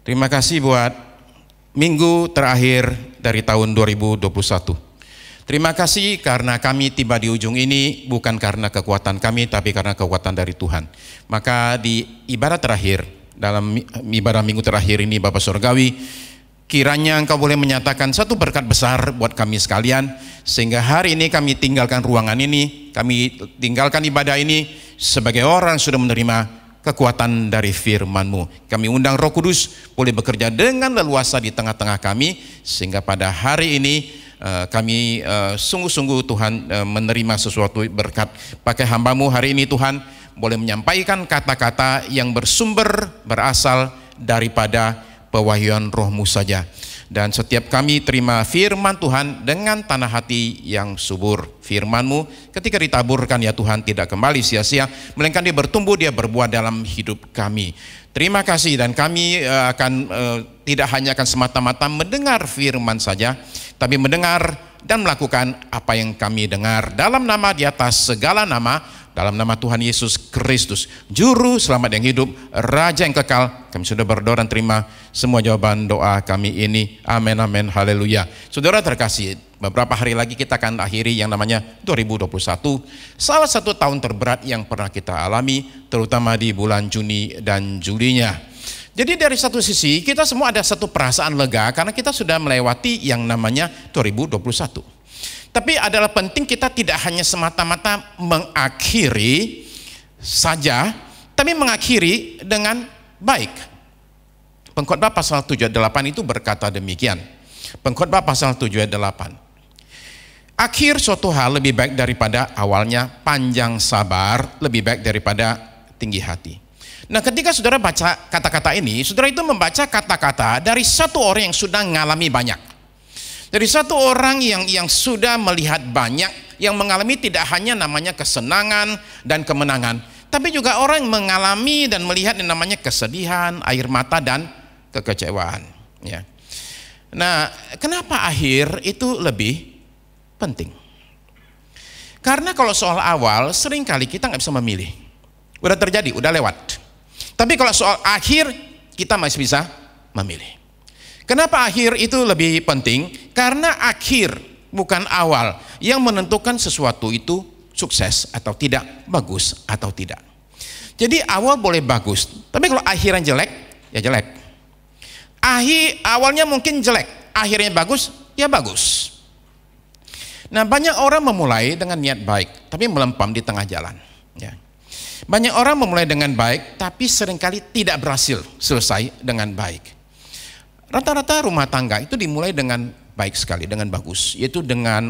Terima kasih buat minggu terakhir dari tahun 2021. Terima kasih karena kami tiba di ujung ini bukan karena kekuatan kami tapi karena kekuatan dari Tuhan. Maka di ibadah terakhir, dalam ibadah minggu terakhir ini Bapak Surgawi, kiranya Engkau boleh menyatakan satu berkat besar buat kami sekalian, sehingga hari ini kami tinggalkan ruangan ini, kami tinggalkan ibadah ini sebagai orang yang sudah menerima kekuatan dari firman-Mu. Kami undang Roh Kudus boleh bekerja dengan leluasa di tengah-tengah kami, sehingga pada hari ini kami sungguh-sungguh Tuhan menerima sesuatu berkat. Pakai hamba-Mu hari ini Tuhan, boleh menyampaikan kata-kata yang bersumber, berasal daripada pewahyuan Roh-Mu saja. Dan setiap kami terima firman Tuhan dengan tanah hati yang subur. Firman-Mu ketika ditaburkan ya Tuhan tidak kembali sia-sia, melainkan dia bertumbuh, dia berbuah dalam hidup kami. Terima kasih, dan kami akan tidak hanya akan semata-mata mendengar firman saja, tapi mendengar dan melakukan apa yang kami dengar. Dalam nama di atas segala nama, dalam nama Tuhan Yesus Kristus, Juru Selamat yang hidup, Raja yang kekal, kami sudah berdoa dan terima semua jawaban doa kami ini. Amin, amin, haleluya. Saudara terkasih, beberapa hari lagi kita akan akhiri yang namanya 2021, salah satu tahun terberat yang pernah kita alami, terutama di bulan Juni dan Julinya. Jadi dari satu sisi kita semua ada satu perasaan lega karena kita sudah melewati yang namanya 2021. Tapi adalah penting kita tidak hanya semata-mata mengakhiri saja, tapi mengakhiri dengan baik. Pengkhotbah pasal 7 ayat 8 itu berkata demikian. Pengkhotbah pasal 7 ayat 8. Akhir suatu hal lebih baik daripada awalnya, panjang sabar lebih baik daripada tinggi hati. Nah, ketika saudara baca kata-kata ini, saudara itu membaca kata-kata dari satu orang yang sudah mengalami banyak. Dari satu orang yang sudah melihat banyak, yang mengalami tidak hanya namanya kesenangan dan kemenangan, tapi juga orang yang mengalami dan melihat yang namanya kesedihan, air mata dan kekecewaan. Ya. Nah, kenapa akhir itu lebih penting? Karena kalau soal awal seringkali kita nggak bisa memilih. Udah terjadi, udah lewat. Tapi kalau soal akhir kita masih bisa memilih. Kenapa akhir itu lebih penting? Karena akhir bukan awal yang menentukan sesuatu itu sukses atau tidak, bagus atau tidak. Jadi awal boleh bagus, tapi kalau akhirnya jelek, ya jelek. Awalnya mungkin jelek, akhirnya bagus, ya bagus. Nah, banyak orang memulai dengan niat baik, tapi melempam di tengah jalan. Ya. Banyak orang memulai dengan baik, tapi seringkali tidak berhasil selesai dengan baik. Rata-rata rumah tangga itu dimulai dengan baik sekali, dengan bagus, yaitu dengan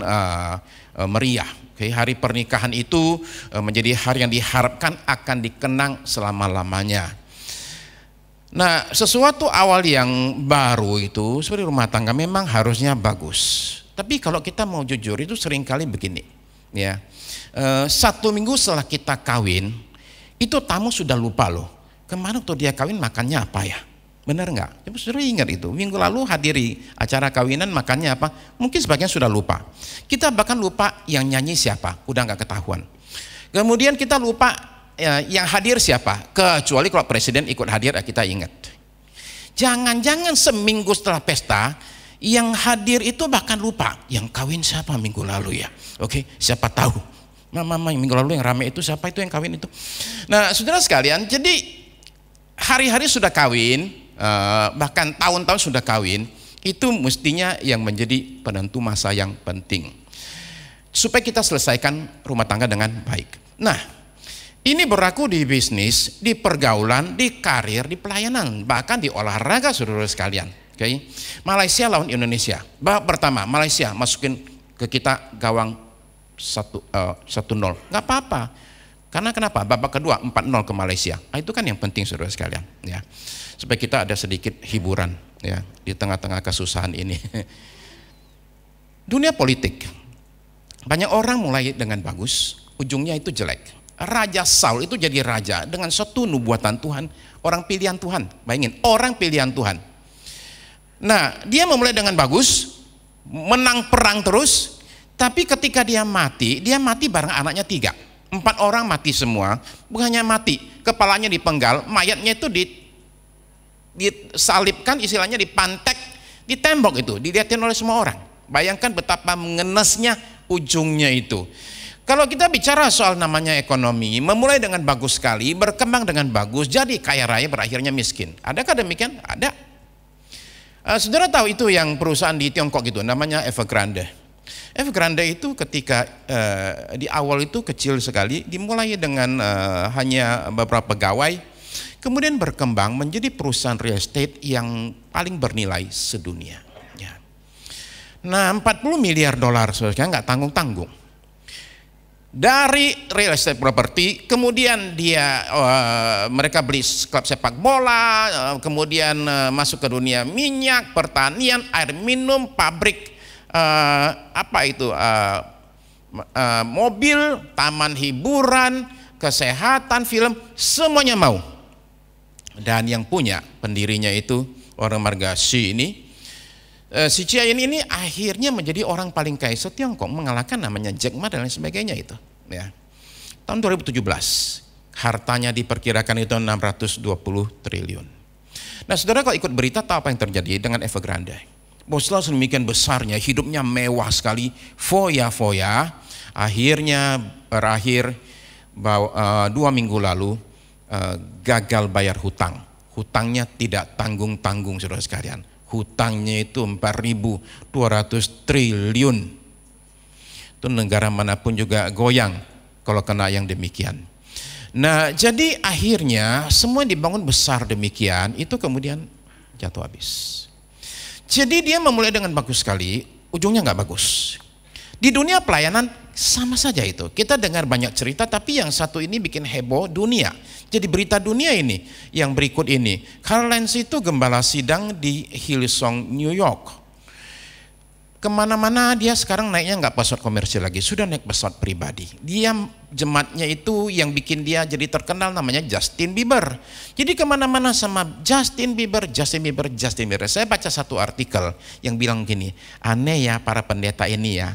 meriah. Hari pernikahan itu menjadi hari yang diharapkan akan dikenang selama-lamanya. Nah, sesuatu awal yang baru itu seperti rumah tangga memang harusnya bagus. Tapi kalau kita mau jujur itu seringkali begini, ya. 1 minggu setelah kita kawin, itu tamu sudah lupa loh. Kemarin waktu dia kawin makannya apa ya? Benar nggak? Saudara ingat itu, minggu lalu hadiri acara kawinan makannya apa? Mungkin sebagian sudah lupa. Kita bahkan lupa yang nyanyi siapa, udah nggak ketahuan. Kemudian kita lupa yang hadir siapa, kecuali kalau presiden ikut hadir kita ingat. Jangan-jangan seminggu setelah pesta, yang hadir itu bahkan lupa, yang kawin siapa minggu lalu ya? Oke, siapa tahu? Mama yang minggu lalu yang ramai itu siapa itu yang kawin itu? Nah, saudara sekalian, jadi hari-hari sudah kawin, bahkan tahun-tahun sudah kawin, itu mestinya yang menjadi penentu masa yang penting supaya kita selesaikan rumah tangga dengan baik. Nah, ini berlaku di bisnis, di pergaulan, di karir, di pelayanan, bahkan di olahraga, saudara sekalian. Okay? Malaysia lawan Indonesia, babak pertama Malaysia masukin ke kita gawang 1-0, nggak apa-apa. Karena kenapa? Babak kedua 4-0 ke Malaysia. Nah, itu kan yang penting saudara sekalian, ya. Supaya kita ada sedikit hiburan, ya, di tengah-tengah kesusahan ini. Dunia politik, banyak orang mulai dengan bagus, ujungnya itu jelek. Raja Saul itu jadi raja dengan satu nubuatan Tuhan, orang pilihan Tuhan. Bayangin, orang pilihan Tuhan. Nah, dia memulai dengan bagus, menang perang terus, tapi ketika dia mati bareng anaknya 3. 4 orang mati semua, bukannya mati, kepalanya dipenggal, mayatnya itu disalibkan, istilahnya dipantek di tembok itu, dilihatin oleh semua orang. Bayangkan betapa mengenasnya ujungnya itu. Kalau kita bicara soal namanya ekonomi, memulai dengan bagus sekali, berkembang dengan bagus, jadi kaya raya, berakhirnya miskin. Adakah demikian? Ada. Saudara tahu itu yang perusahaan di Tiongkok gitu, namanya Evergrande. Evergrande itu ketika di awal itu kecil sekali, dimulai dengan hanya beberapa pegawai, kemudian berkembang menjadi perusahaan real estate yang paling bernilai sedunia. Ya. Nah, 40 miliar dolar, saudara, nggak tanggung-tanggung. Dari real estate property, kemudian mereka beli klub sepak bola, kemudian masuk ke dunia minyak, pertanian, air minum, pabrik mobil, taman hiburan, kesehatan, film, semuanya mau. Dan yang punya pendirinya itu orang marga Xi ini, si Chia ini akhirnya menjadi orang paling kaya se-Tiongkok, mengalahkan namanya Jack Ma dan lain sebagainya itu. Ya. Tahun 2017 hartanya diperkirakan itu 620 triliun. Nah, saudara kalau ikut berita tahu apa yang terjadi dengan Evergrande. Boslah sedemikian besarnya, hidupnya mewah sekali, foya-foya, akhirnya berakhir 2 minggu lalu gagal bayar hutang. Hutangnya tidak tanggung-tanggung, saudara sekalian. Hutangnya itu 4.200 triliun. Itu negara manapun juga goyang kalau kena yang demikian. Nah, jadi akhirnya semua dibangun besar demikian, itu kemudian jatuh habis. Jadi dia memulai dengan bagus sekali, ujungnya nggak bagus. Di dunia pelayanan sama saja itu. Kita dengar banyak cerita, tapi yang satu ini bikin heboh dunia. Jadi berita dunia ini, yang berikut ini. Carl Lentz itu gembala sidang di Hillsong, New York. Kemana-mana dia sekarang naiknya nggak pesawat komersial lagi, sudah naik pesawat pribadi. Dia jemaatnya itu yang bikin dia jadi terkenal namanya Justin Bieber. Jadi kemana-mana sama Justin Bieber. Saya baca satu artikel yang bilang gini, aneh ya para pendeta ini ya,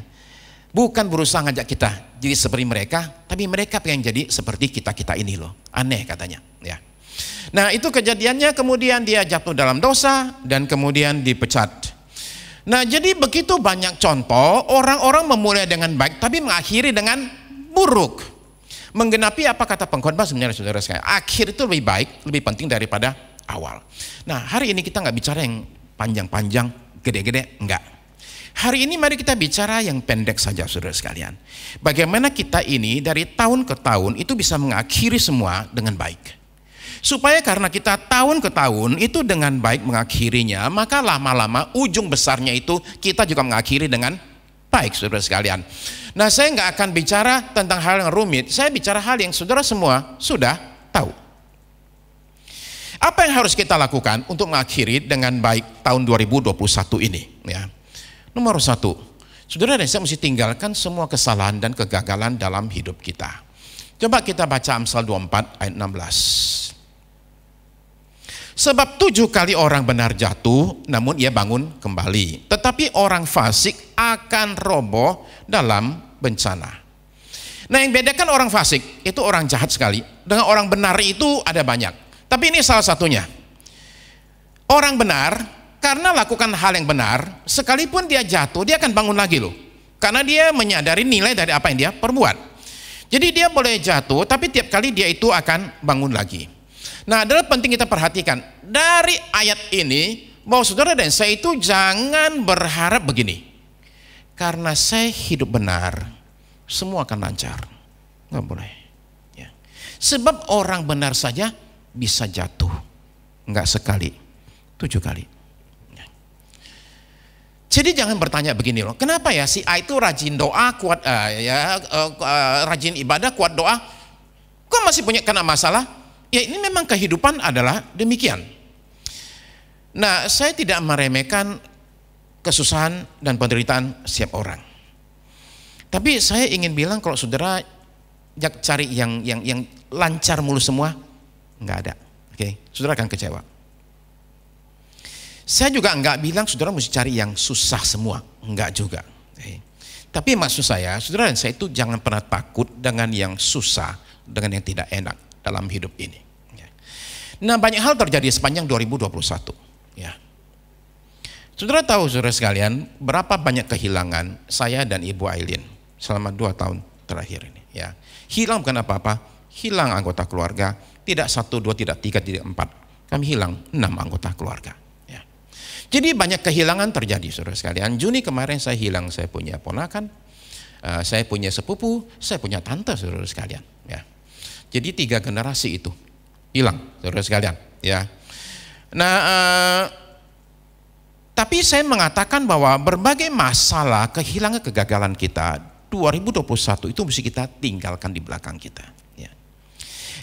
bukan berusaha ngajak kita jadi seperti mereka, tapi mereka pengen jadi seperti kita ini loh. Aneh katanya. Ya. Nah itu kejadiannya, kemudian dia jatuh dalam dosa dan kemudian dipecat. Nah jadi begitu banyak contoh orang-orang memulai dengan baik tapi mengakhiri dengan buruk. Menggenapi apa kata pengkhotbah sebenarnya saudara sekalian, akhir itu lebih baik, lebih penting daripada awal. Nah hari ini kita nggak bicara yang panjang-panjang, gede-gede, enggak. Hari ini mari kita bicara yang pendek saja saudara sekalian. Bagaimana kita ini dari tahun ke tahun itu bisa mengakhiri semua dengan baik. Supaya karena kita tahun ke tahun itu dengan baik mengakhirinya, maka lama-lama ujung besarnya itu kita juga mengakhiri dengan baik saudara sekalian. Nah saya nggak akan bicara tentang hal yang rumit, saya bicara hal yang saudara semua sudah tahu. Apa yang harus kita lakukan untuk mengakhiri dengan baik tahun 2021 ini? Ya. Nomor 1, saudara dan saya mesti tinggalkan semua kesalahan dan kegagalan dalam hidup kita. Coba kita baca Amsal 24 ayat 16. Sebab 7 kali orang benar jatuh, namun ia bangun kembali. Tetapi orang fasik akan roboh dalam bencana. Nah yang bedakan orang fasik, itu orang jahat sekali. Dengan orang benar itu ada banyak. Tapi ini salah satunya. Orang benar, karena lakukan hal yang benar, sekalipun dia jatuh, dia akan bangun lagi loh. Karena dia menyadari nilai dari apa yang dia perbuat. Jadi dia boleh jatuh, tapi tiap kali dia itu akan bangun lagi. Nah, adalah penting kita perhatikan dari ayat ini bahwa saudara dan saya itu jangan berharap begini. Karena saya hidup benar, semua akan lancar. Nggak boleh. Ya. Sebab orang benar saja bisa jatuh, nggak sekali, 7 kali. Ya. Jadi jangan bertanya begini loh, kenapa ya si A itu rajin doa, kuat rajin ibadah, kuat doa, kok masih punya kena masalah? Ya ini memang kehidupan adalah demikian. Nah saya tidak meremehkan kesusahan dan penderitaan setiap orang. Tapi saya ingin bilang kalau saudara cari yang lancar mulu semua, nggak ada. Oke, saudara akan kecewa. Saya juga nggak bilang saudara mesti cari yang susah semua, nggak juga. Oke. Tapi maksud saya, saudara dan saya itu jangan pernah takut dengan yang susah, dengan yang tidak enak dalam hidup ini. Nah, banyak hal terjadi sepanjang 2021. Ya. Saudara tahu, saudara sekalian, berapa banyak kehilangan saya dan Ibu Aileen selama 2 tahun terakhir ini. Ya. Hilang bukan apa-apa, hilang anggota keluarga, tidak 1, 2, tidak 3, tidak 4. Kami hilang 6 anggota keluarga. Ya. Jadi banyak kehilangan terjadi, saudara sekalian. Juni kemarin saya hilang, saya punya ponakan, saya punya sepupu, saya punya tante, saudara sekalian. Ya. Jadi 3 generasi itu hilang, saudara sekalian. Ya. Nah, tapi saya mengatakan bahwa berbagai masalah, kehilangan, kegagalan kita 2021 itu mesti kita tinggalkan di belakang kita. Ya.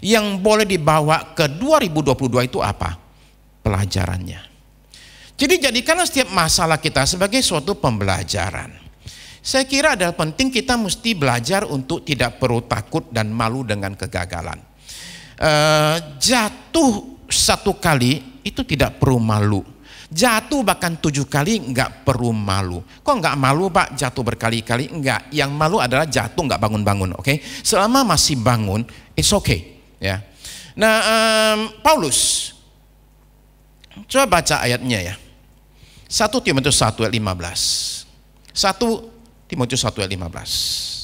Yang boleh dibawa ke 2022 itu apa? Pelajarannya. Jadi jadikanlah setiap masalah kita sebagai suatu pembelajaran. Saya kira adalah penting kita mesti belajar untuk tidak perlu takut dan malu dengan kegagalan. Jatuh 1 kali itu tidak perlu malu. Jatuh bahkan 7 kali nggak perlu malu. Kok nggak malu, Pak? Jatuh berkali-kali? Enggak. Yang malu adalah jatuh nggak bangun-bangun. Oke? Selama masih bangun, it's okay. Ya. Nah, Paulus, coba baca ayatnya ya. 1 Timotius 1 ayat 15. 1 Timotius 1 ayat 15.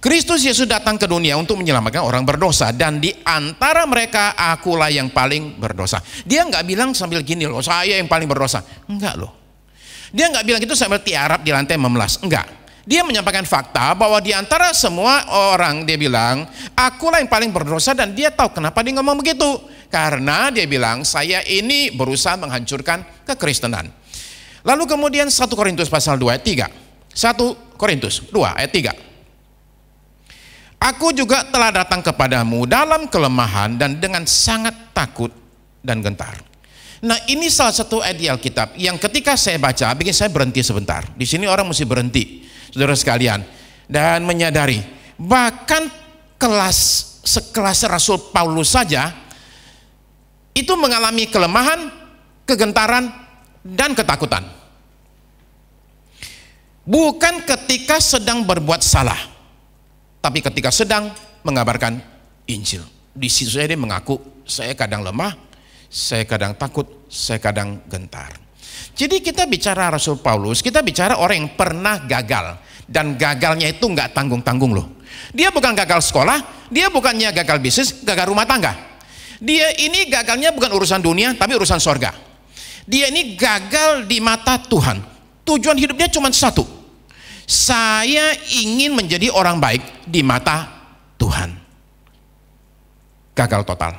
Kristus Yesus datang ke dunia untuk menyelamatkan orang berdosa, dan di antara mereka akulah yang paling berdosa. Dia nggak bilang sambil gini loh, saya yang paling berdosa. Enggak loh. Dia nggak bilang itu sambil tiarap di lantai memelas. Enggak. Dia menyampaikan fakta bahwa di antara semua orang, dia bilang akulah yang paling berdosa, dan dia tahu kenapa dia ngomong begitu. Karena dia bilang saya ini berusaha menghancurkan kekristenan. Lalu kemudian 1 Korintus pasal 2 ayat 3. 1 Korintus 2 ayat 3. Aku juga telah datang kepadamu dalam kelemahan dan dengan sangat takut dan gentar. Nah, ini salah satu ayat di Alkitab yang ketika saya baca bikin saya berhenti sebentar. Di sini orang mesti berhenti, saudara sekalian, dan menyadari bahkan sekelas Rasul Paulus saja itu mengalami kelemahan, kegentaran, dan ketakutan. Bukan ketika sedang berbuat salah, tapi ketika sedang mengabarkan Injil. Di situ dia mengaku, saya kadang lemah, saya kadang takut, saya kadang gentar. Jadi kita bicara Rasul Paulus, kita bicara orang yang pernah gagal. Dan gagalnya itu nggak tanggung-tanggung loh. Dia bukan gagal sekolah, dia bukannya gagal bisnis, gagal rumah tangga. Dia ini gagalnya bukan urusan dunia, tapi urusan sorga. Dia ini gagal di mata Tuhan. Tujuan hidupnya cuma satu. Saya ingin menjadi orang baik di mata Tuhan. Gagal total.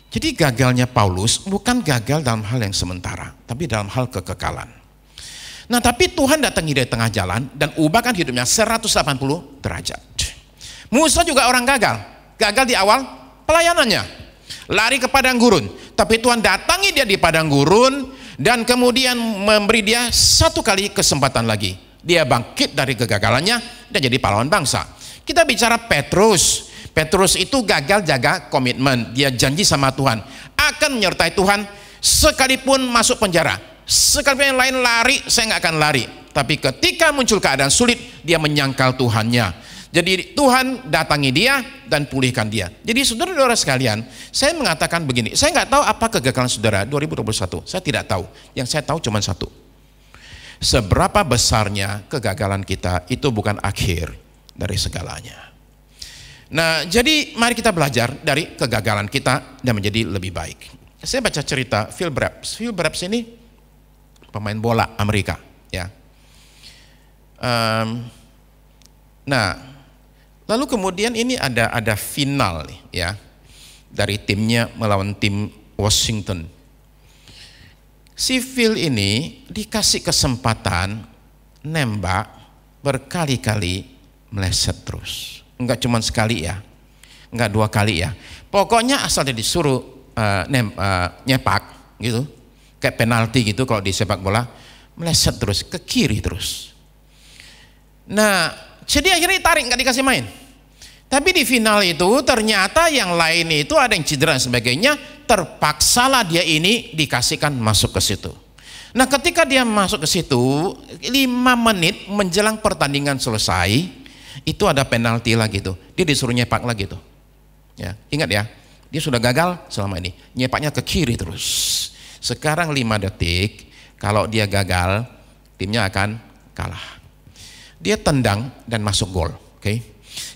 Jadi gagalnya Paulus bukan gagal dalam hal yang sementara, tapi dalam hal kekekalan. Nah, tapi Tuhan datangi dari tengah jalan dan ubahkan hidupnya 180 derajat. Musa juga orang gagal. Gagal di awal pelayanannya. Lari ke padang gurun. Tapi Tuhan datangi dia di padang gurun dan kemudian memberi dia 1 kali kesempatan lagi. Dia bangkit dari kegagalannya dan jadi pahlawan bangsa. Kita bicara Petrus. Petrus itu gagal jaga komitmen. Dia janji sama Tuhan akan menyertai Tuhan sekalipun masuk penjara. Sekalipun yang lain lari, saya nggak akan lari. Tapi ketika muncul keadaan sulit, dia menyangkal Tuhannya. Jadi Tuhan datangi dia dan pulihkan dia. Jadi saudara-saudara sekalian, saya mengatakan begini, saya nggak tahu apa kegagalan saudara 2021, saya tidak tahu. Yang saya tahu cuma satu, seberapa besarnya kegagalan kita itu bukan akhir dari segalanya. Nah, jadi mari kita belajar dari kegagalan kita dan menjadi lebih baik. Saya baca cerita Phil Braps. Phil Braps ini pemain bola Amerika, ya. Nah, lalu kemudian ini ada final nih, ya, dari timnya melawan tim Washington. Si Phil ini dikasih kesempatan nembak berkali-kali, meleset terus. Enggak cuma sekali ya, enggak 2 kali ya. Pokoknya asal dia disuruh nyepak gitu, kayak penalti gitu kalau di sepak bola, meleset terus ke kiri terus. Nah, jadi akhirnya ditarik, nggak dikasih main. Tapi di final itu ternyata yang lain itu ada yang cedera dan sebagainya, terpaksalah dia ini dikasihkan masuk ke situ. Nah, ketika dia masuk ke situ 5 menit menjelang pertandingan selesai, itu ada penalti lagi tuh. Dia disuruh nyepak lagi tuh. Ya, ingat ya, Dia sudah gagal selama ini, nyepaknya ke kiri terus. Sekarang 5 detik, kalau dia gagal, timnya akan kalah. Dia tendang dan masuk gol. Oke.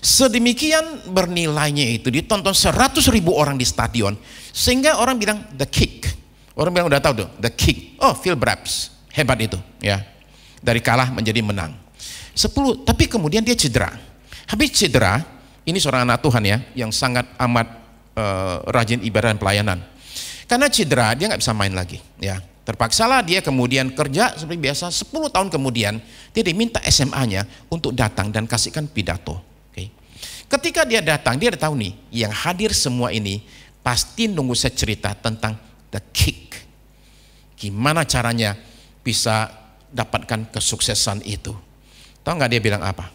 Sedemikian bernilainya itu, ditonton 100.000 orang di stadion, sehingga orang bilang the kick. Orang bilang udah tahu tuh, the kick. Oh, Phil Braps, hebat itu, ya. Dari kalah menjadi menang. 10, tapi kemudian dia cedera. Habis cedera, ini seorang anak Tuhan ya, yang sangat amat rajin ibadah dan pelayanan. Karena cedera, dia nggak bisa main lagi, ya. Terpaksalah dia kemudian kerja seperti biasa. 10 tahun kemudian dia diminta SMA-nya untuk datang dan kasihkan pidato. Okay. Ketika dia datang, dia udah tahu nih, yang hadir semua ini pasti nunggu saya cerita tentang the kick. Gimana caranya bisa dapatkan kesuksesan itu. Tahu nggak dia bilang apa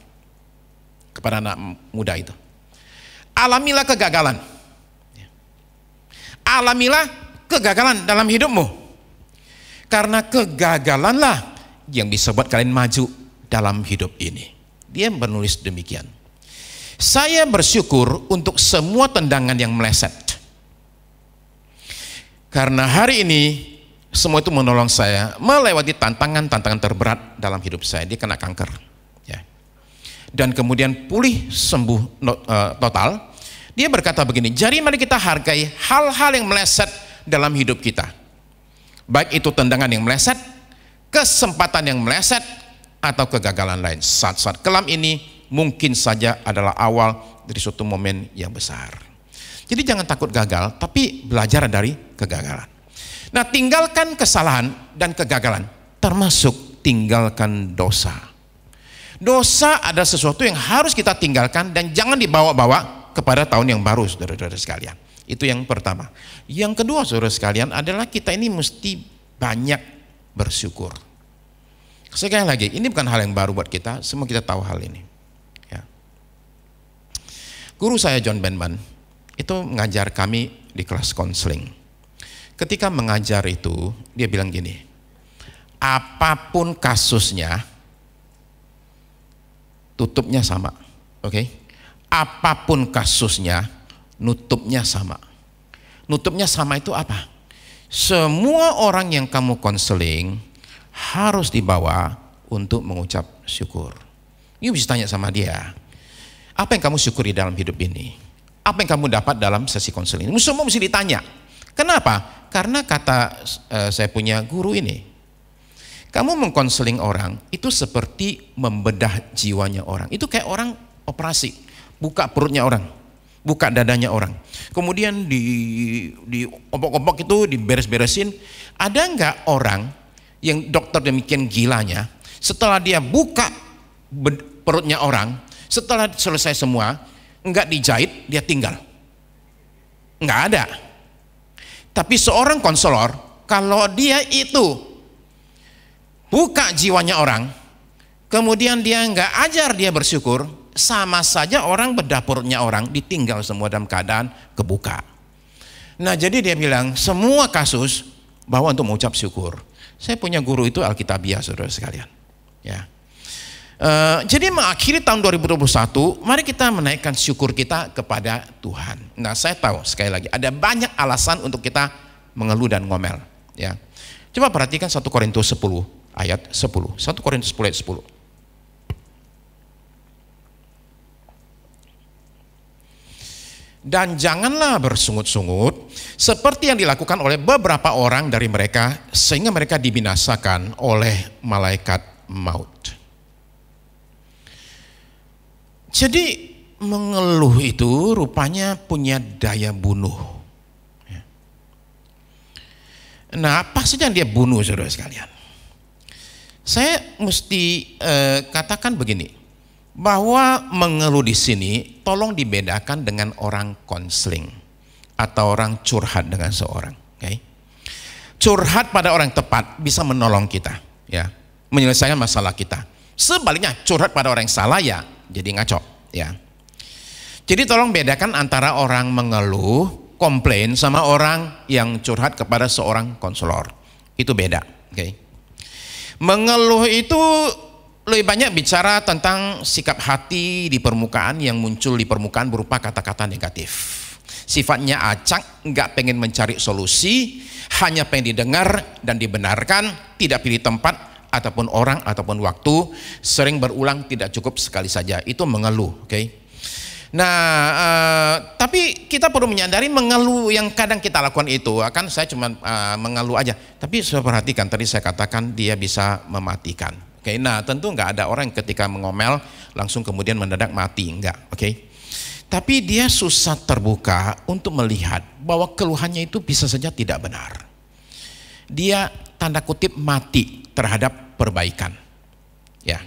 kepada anak muda itu? Alamilah kegagalan. Alamilah kegagalan dalam hidupmu. Karena kegagalanlah yang bisa buat kalian maju dalam hidup ini. Dia menulis demikian. Saya bersyukur untuk semua tendangan yang meleset. Karena hari ini semua itu menolong saya melewati tantangan-tantangan terberat dalam hidup saya. Dia kena kanker. Ya. Dan kemudian pulih sembuh total. Dia berkata begini, jadi mari kita hargai hal-hal yang meleset dalam hidup kita. Baik itu tendangan yang meleset, kesempatan yang meleset, atau kegagalan lain. Saat-saat kelam ini mungkin saja adalah awal dari suatu momen yang besar. Jadi jangan takut gagal, tapi belajar dari kegagalan. Nah, tinggalkan kesalahan dan kegagalan, termasuk tinggalkan dosa. Dosa adalah sesuatu yang harus kita tinggalkan dan jangan dibawa-bawa kepada tahun yang baru, saudara-saudara sekalian. Itu yang pertama. Yang kedua, saudara sekalian, adalah kita ini mesti banyak bersyukur. Sekali lagi, ini bukan hal yang baru buat kita, semua kita tahu hal ini. Ya. Guru saya John Benman itu mengajar kami di kelas konseling. Ketika mengajar itu, dia bilang gini, apapun kasusnya, tutupnya sama. Oke? Apapun kasusnya, nutupnya sama. Nutupnya sama itu apa? Semua orang yang kamu konseling harus dibawa untuk mengucap syukur. Ini bisa tanya sama dia, apa yang kamu syukuri dalam hidup ini? Apa yang kamu dapat dalam sesi konseling? Semua mesti ditanya. Kenapa? Karena kata saya punya guru ini, kamu mengkonseling orang itu seperti membedah jiwanya orang. Itu kayak orang operasi, buka perutnya orang, buka dadanya orang, kemudian di ompok-ompok itu diberes-beresin. Ada nggak orang yang dokter demikian gilanya, setelah dia buka perutnya orang, setelah selesai semua, nggak dijahit, dia tinggal? Nggak ada. Tapi seorang konselor, kalau dia itu buka jiwanya orang, kemudian dia nggak ajar dia bersyukur, sama saja orang bedah perutnya orang, ditinggal semua dalam keadaan kebuka. Nah, jadi dia bilang semua kasus bawa untuk mengucap syukur. Saya punya guru itu Alkitabiah, saudara sekalian. Ya. Jadi mengakhiri tahun 2021, mari kita menaikkan syukur kita kepada Tuhan. Nah, saya tahu sekali lagi ada banyak alasan untuk kita mengeluh dan ngomel. Ya. Coba perhatikan 1 Korintus 10 ayat 10. 1 Korintus 10 ayat 10. Dan janganlah bersungut-sungut seperti yang dilakukan oleh beberapa orang dari mereka, sehingga mereka dibinasakan oleh malaikat maut. Jadi mengeluh itu rupanya punya daya bunuh. Nah, apa saja yang dia bunuh, saudara sekalian? Saya mesti katakan begini, bahwa mengeluh di sini tolong dibedakan dengan orang konseling atau orang curhat dengan seorang. Okay? Curhat pada orang tepat bisa menolong kita, ya, menyelesaikan masalah kita. Sebaliknya curhat pada orang yang salah, ya jadi ngaco, ya. Jadi tolong bedakan antara orang mengeluh, komplain, sama orang yang curhat kepada seorang konselor. Itu beda. Okay? Mengeluh itu lebih banyak bicara tentang sikap hati di permukaan yang muncul di permukaan berupa kata-kata negatif. sifatnya acak, nggak pengen mencari solusi, hanya pengen didengar dan dibenarkan, tidak pilih tempat ataupun orang ataupun waktu, sering berulang, tidak cukup sekali saja. Itu mengeluh, oke? Nah, tapi kita perlu menyadari mengeluh yang kadang kita lakukan itu, akan saya cuma mengeluh aja. Tapi saya perhatikan, tadi saya katakan dia bisa mematikan. Oke, nah tentu nggak ada orang yang ketika mengomel langsung kemudian mendadak mati, enggak, oke? Tapi dia susah terbuka untuk melihat bahwa keluhannya itu bisa saja tidak benar. Dia tanda kutip mati terhadap perbaikan, ya.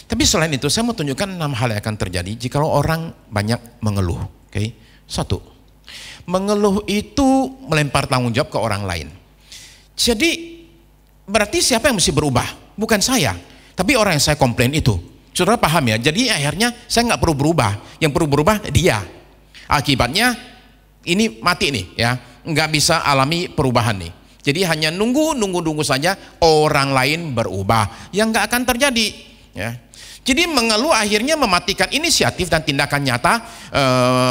Tapi selain itu saya mau tunjukkan 6 hal yang akan terjadi jika orang banyak mengeluh. Oke, 1, mengeluh itu melempar tanggung jawab ke orang lain. Jadi berarti siapa yang mesti berubah? Bukan saya, tapi orang yang saya komplain itu. Saudara paham ya? Jadi akhirnya saya nggak perlu berubah, yang perlu berubah dia. Akibatnya ini mati nih, ya, nggak bisa alami perubahan nih. Jadi hanya nunggu saja orang lain berubah, yang nggak akan terjadi, ya. Jadi mengeluh akhirnya mematikan inisiatif dan tindakan nyata.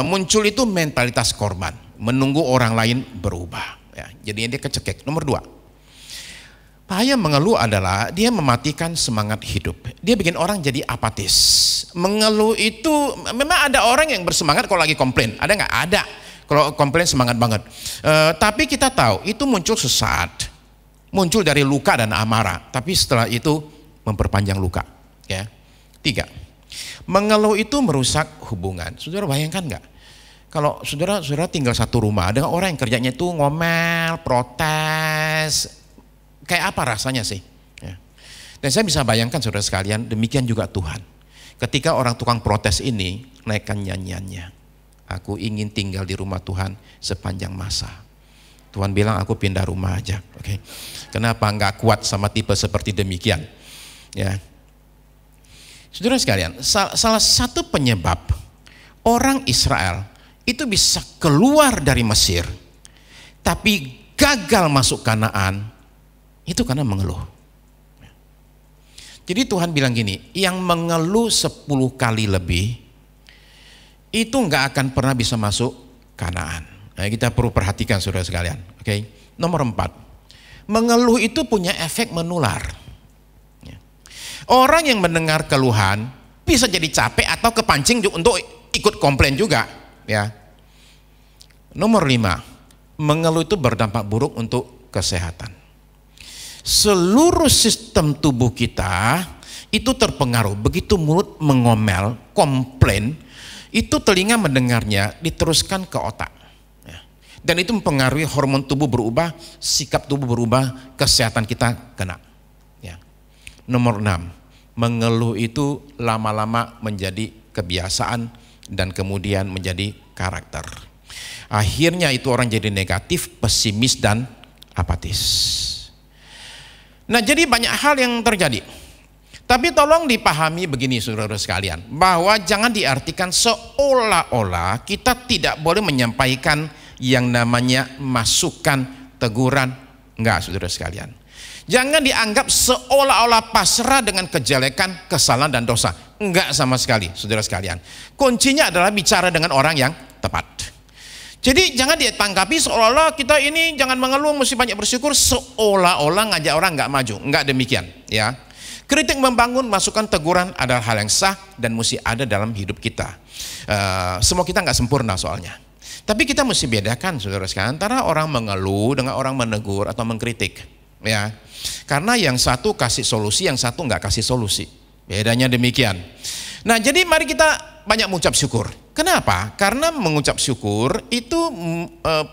Muncul itu mentalitas korban, menunggu orang lain berubah, ya. Jadi dia kecekek. Nomor 2, bahaya mengeluh adalah dia mematikan semangat hidup. Dia bikin orang jadi apatis. Mengeluh itu memang ada orang yang bersemangat kalau lagi komplain, ada nggak? Ada. Kalau komplain semangat banget. Tapi kita tahu itu muncul sesaat, muncul dari luka dan amarah. Tapi setelah itu memperpanjang luka, ya. 3, mengeluh itu merusak hubungan. Saudara bayangkan nggak? Kalau saudara tinggal satu rumah dengan orang yang kerjanya itu ngomel, protes, kayak apa rasanya sih? Ya. Dan saya bisa bayangkan saudara sekalian, demikian juga Tuhan. Ketika orang tukang protes ini naikkan nyanyiannya, aku ingin tinggal di rumah Tuhan sepanjang masa. Tuhan bilang aku pindah rumah aja, oke? Kenapa nggak kuat sama tipe seperti demikian? Ya. Saudara sekalian, salah satu penyebab orang Israel itu bisa keluar dari Mesir tapi gagal masuk Kanaan itu karena mengeluh. Jadi Tuhan bilang gini, yang mengeluh 10 kali lebih itu nggak akan pernah bisa masuk Kanaan. Nah, kita perlu perhatikan saudara sekalian, oke? Nomor 4, mengeluh itu punya efek menular. Orang yang mendengar keluhan bisa jadi capek atau kepancing untuk ikut komplain juga, ya. Nomor 5, mengeluh itu berdampak buruk untuk kesehatan. Seluruh sistem tubuh kita itu terpengaruh. Begitu mulut mengomel, komplain, itu telinga mendengarnya diteruskan ke otak, ya. Dan itu mempengaruhi hormon tubuh berubah, sikap tubuh berubah, kesehatan kita kena, ya. Nomor 6, mengeluh itu lama-lama menjadi kebiasaan dan kemudian menjadi karakter. Akhirnya itu orang jadi negatif, pesimis dan apatis. Nah, jadi banyak hal yang terjadi. Tapi tolong dipahami begini saudara sekalian, bahwa jangan diartikan seolah-olah kita tidak boleh menyampaikan yang namanya masukan, teguran. Enggak saudara sekalian. Jangan dianggap seolah-olah pasrah dengan kejelekan, kesalahan dan dosa. Enggak sama sekali saudara sekalian. Kuncinya adalah bicara dengan orang yang tepat. Jadi jangan ditanggapi seolah-olah kita ini jangan mengeluh, mesti banyak bersyukur, seolah-olah ngajak orang nggak maju. Enggak demikian, ya. Kritik membangun, masukan, teguran adalah hal yang sah dan mesti ada dalam hidup kita. Semua kita nggak sempurna soalnya. Tapi kita mesti bedakan saudara sekalian antara orang mengeluh dengan orang menegur atau mengkritik, ya. Karena yang satu kasih solusi, yang satu nggak kasih solusi. Bedanya demikian. Nah, jadi mari kita banyak mengucap syukur. Kenapa? Karena mengucap syukur itu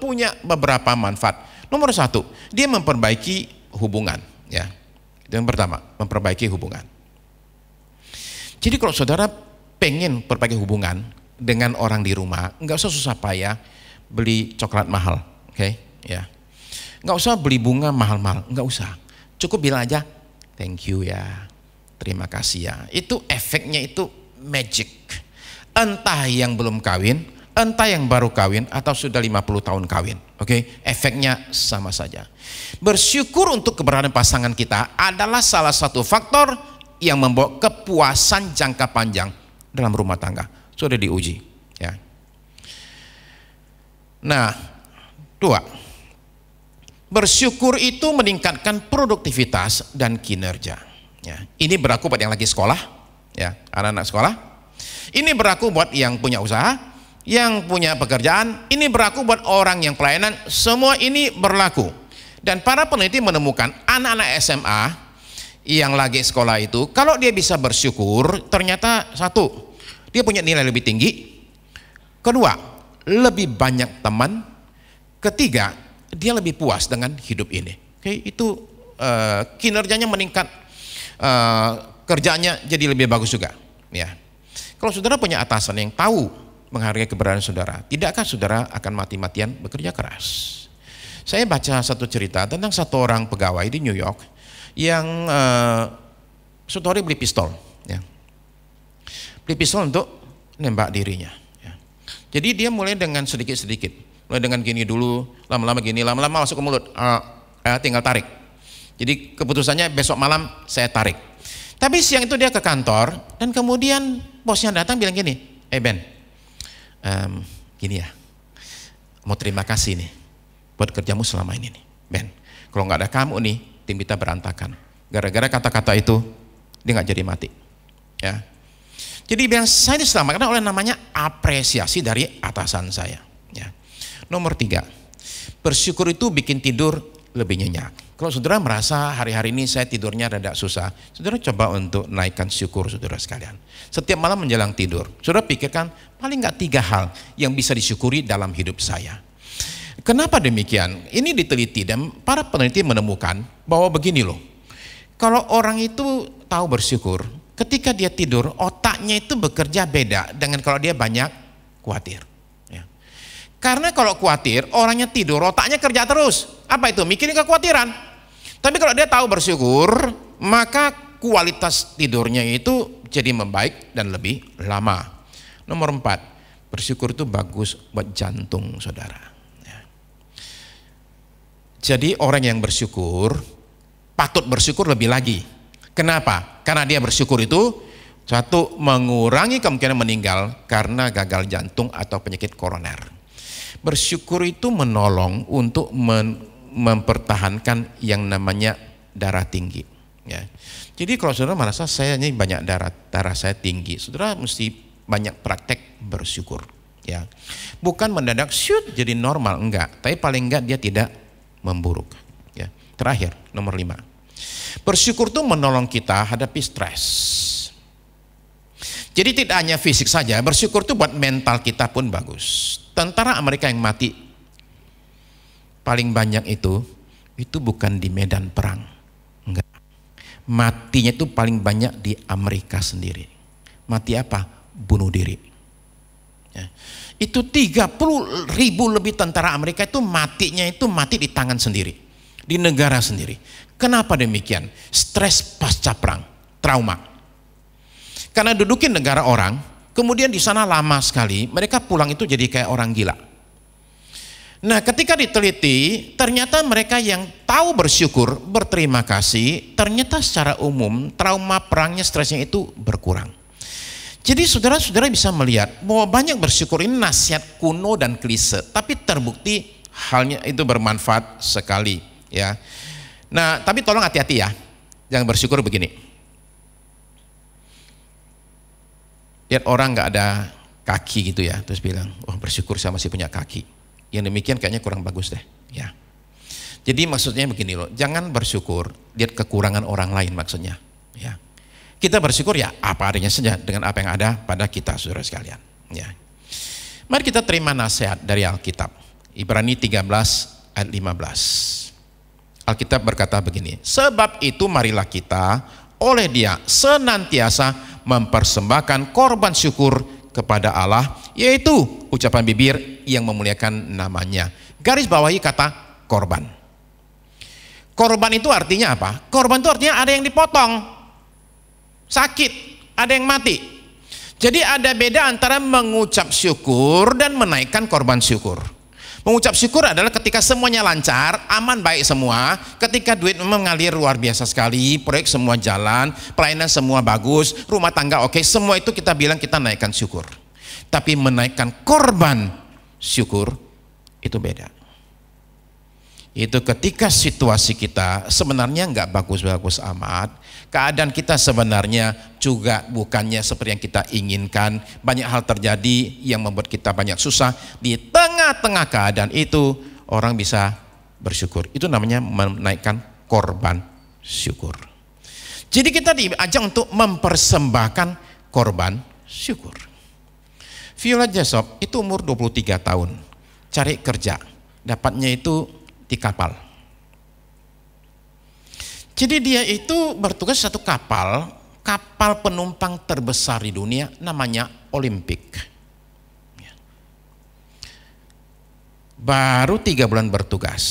punya beberapa manfaat. Nomor 1, dia memperbaiki hubungan, ya. Itu yang pertama, memperbaiki hubungan. Jadi kalau saudara pengen perbaiki hubungan dengan orang di rumah, nggak usah susah payah beli coklat mahal, oke? Ya. Nggak usah beli bunga mahal-mahal, nggak usah. Cukup bilang aja, thank you ya, terima kasih ya. Itu efeknya itu magic. Entah yang belum kawin, entah yang baru kawin, atau sudah 50 tahun kawin. Oke, efeknya sama saja. Bersyukur untuk keberadaan pasangan kita adalah salah satu faktor yang membawa kepuasan jangka panjang dalam rumah tangga. Sudah diuji, ya. Nah, dua, bersyukur itu meningkatkan produktivitas dan kinerja. Ya, ini berlaku buat yang lagi sekolah, ya, anak-anak sekolah. Ini berlaku buat yang punya usaha, yang punya pekerjaan. Ini berlaku buat orang yang pelayanan. Semua ini berlaku. Dan para peneliti menemukan anak-anak SMA yang lagi sekolah itu, kalau dia bisa bersyukur, ternyata satu, dia punya nilai lebih tinggi. Kedua, lebih banyak teman. Ketiga, dia lebih puas dengan hidup ini. Oke, itu kinerjanya meningkat, kerjanya jadi lebih bagus juga. Ya, kalau saudara punya atasan yang tahu menghargai keberadaan saudara, tidakkah saudara akan mati-matian bekerja keras? Saya baca satu cerita tentang satu orang pegawai di New York yang suatu hari beli pistol, ya. Beli pistol untuk nembak dirinya. Ya. Jadi dia mulai dengan sedikit-sedikit, mulai dengan gini dulu, lama-lama gini, lama-lama masuk ke mulut, tinggal tarik. Jadi keputusannya besok malam saya tarik. Tapi siang itu dia ke kantor dan kemudian bosnya datang bilang gini, Ben, gini ya, mau terima kasih nih buat kerjamu selama ini nih, Ben. Kalau nggak ada kamu nih, tim kita berantakan. Gara-gara kata-kata itu, dia nggak jadi mati. Ya. Jadi yang saya diselamatkan oleh namanya apresiasi dari atasan saya. Ya. Nomor 3, bersyukur itu bikin tidur lebih nyenyak. Kalau saudara merasa hari-hari ini saya tidurnya rada susah, saudara coba untuk naikkan syukur saudara sekalian. Setiap malam menjelang tidur, saudara pikirkan paling nggak 3 hal yang bisa disyukuri dalam hidup saya. Kenapa demikian? Ini diteliti dan para peneliti menemukan bahwa begini loh. Kalau orang itu tahu bersyukur, ketika dia tidur otaknya itu bekerja beda dengan kalau dia banyak khawatir. Ya. Karena kalau khawatir orangnya tidur otaknya kerja terus. Apa itu? Mikirin kekhawatiran. Tapi kalau dia tahu bersyukur, maka kualitas tidurnya itu jadi membaik dan lebih lama. Nomor 4, bersyukur itu bagus buat jantung saudara. Jadi orang yang bersyukur patut bersyukur lebih lagi. Kenapa? Karena dia bersyukur itu satu, mengurangi kemungkinan meninggal karena gagal jantung atau penyakit koroner. Bersyukur itu menolong untuk mempertahankan yang namanya darah tinggi. Ya. Jadi kalau saudara merasa saya ini banyak darah saya tinggi, saudara mesti banyak praktek bersyukur. Ya. Bukan mendadak shoot jadi normal, enggak. Tapi paling enggak dia tidak memburuk. Ya. Terakhir, nomor 5. Bersyukur itu menolong kita hadapi stres. Jadi tidak hanya fisik saja, bersyukur itu buat mental kita pun bagus. Tentara Amerika yang mati paling banyak itu bukan di medan perang. Enggak. Matinya itu paling banyak di Amerika sendiri. Mati apa? Bunuh diri. Ya. Itu 30.000 lebih tentara Amerika itu matinya itu mati di tangan sendiri, di negara sendiri. Kenapa demikian? Stres pasca perang, trauma. Karena dudukin negara orang, kemudian di sana lama sekali, mereka pulang itu jadi kayak orang gila. Nah, ketika diteliti, ternyata mereka yang tahu bersyukur, berterima kasih, ternyata secara umum trauma perangnya, stresnya itu berkurang. Jadi saudara-saudara bisa melihat bahwa banyak bersyukur ini nasihat kuno dan klise, tapi terbukti halnya itu bermanfaat sekali, ya. Nah, tapi tolong hati-hati ya, jangan bersyukur begini. Lihat orang nggak ada kaki gitu ya, terus bilang, wah bersyukur saya masih punya kaki. Yang demikian kayaknya kurang bagus deh, ya. Jadi maksudnya begini loh, jangan bersyukur lihat kekurangan orang lain maksudnya, ya. Kita bersyukur ya apa adanya saja dengan apa yang ada pada kita, saudara sekalian. Ya. Mari kita terima nasihat dari Alkitab. Ibrani 13 ayat 15. Alkitab berkata begini, sebab itu marilah kita oleh Dia senantiasa mempersembahkan korban syukur kepada Allah, yaitu ucapan bibir yang memuliakan namanya. Garis bawahi kata korban. Korban itu artinya apa? Korban itu artinya ada yang dipotong, sakit, ada yang mati. Jadi ada beda antara mengucap syukur dan menaikkan korban syukur. Mengucap syukur adalah ketika semuanya lancar, aman, baik semua, ketika duit mengalir luar biasa sekali, proyek semua jalan, pelayanan semua bagus, rumah tangga oke, semua itu kita bilang kita naikkan syukur. Tapi menaikkan korban syukur itu beda. Itu ketika situasi kita sebenarnya nggak bagus-bagus amat, keadaan kita sebenarnya juga bukannya seperti yang kita inginkan, banyak hal terjadi yang membuat kita banyak susah. Di tengah-tengah keadaan itu orang bisa bersyukur. Itu namanya menaikkan korban syukur. Jadi kita diajak untuk mempersembahkan korban syukur. Violet Jessop itu umur 23 tahun, cari kerja, dapatnya itu di kapal. Jadi dia itu bertugas satu kapal penumpang terbesar di dunia, namanya Olympic. Baru 3 bulan bertugas,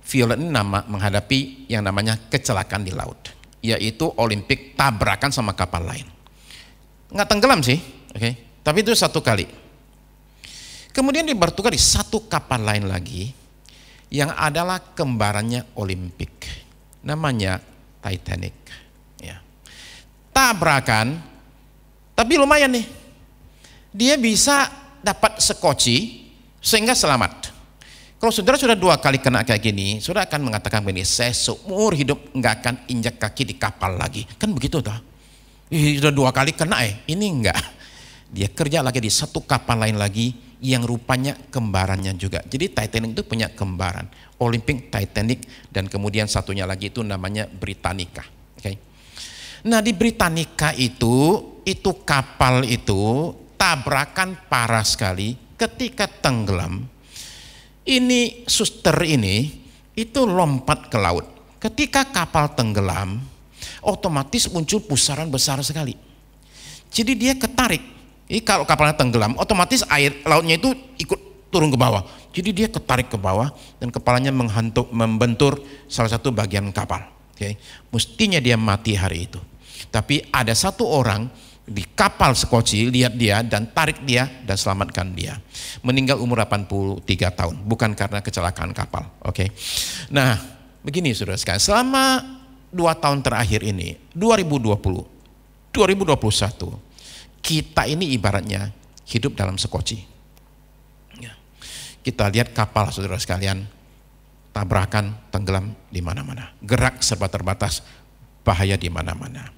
Violet ini menghadapi yang namanya kecelakaan di laut, yaitu Olympic tabrakan sama kapal lain. Nggak tenggelam sih, oke, tapi itu satu kali. Kemudian dia bertugas di satu kapal lain lagi, yang adalah kembarannya Olympic, namanya Titanic. Ya. Tabrakan, tapi lumayan nih, dia bisa dapat sekoci sehingga selamat. Kalau saudara sudah 2 kali kena kayak gini, saudara akan mengatakan begini, saya seumur hidup nggak akan injak kaki di kapal lagi, kan begitu toh? Sudah 2 kali kena ini enggak. Dia kerja lagi di satu kapal lain lagi yang rupanya kembarannya juga. Jadi Titanic itu punya kembaran, Olympic, Titanic, dan kemudian satunya lagi itu namanya Britannica. Okay. Nah di Britannica itu kapal itu tabrakan parah sekali. Ketika tenggelam, ini suster ini itu lompat ke laut. Ketika kapal tenggelam, otomatis muncul pusaran besar sekali. Jadi dia ketarik. Jadi kalau kapalnya tenggelam, otomatis air lautnya itu ikut turun ke bawah. Jadi dia ketarik ke bawah dan kepalanya membentur salah satu bagian kapal. Okay. Mestinya dia mati hari itu. Tapi ada satu orang di kapal sekoci, lihat dia dan tarik dia dan selamatkan dia. Meninggal umur 83 tahun, bukan karena kecelakaan kapal. Oke. Nah, begini saudara sekalian, selama 2 tahun terakhir ini, 2020, 2021, kita ini ibaratnya hidup dalam sekoci. Ya. Kita lihat kapal saudara sekalian, tabrakan, tenggelam di mana-mana, gerak serba terbatas, bahaya di mana-mana.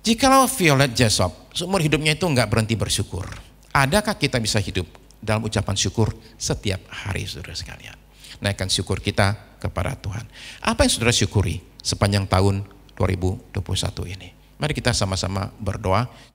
Jikalau Violet Jessop seumur hidupnya itu nggak berhenti bersyukur, adakah kita bisa hidup dalam ucapan syukur setiap hari saudara sekalian? Naikkan syukur kita kepada Tuhan. Apa yang saudara syukuri sepanjang tahun 2021 ini? Mari kita sama-sama berdoa.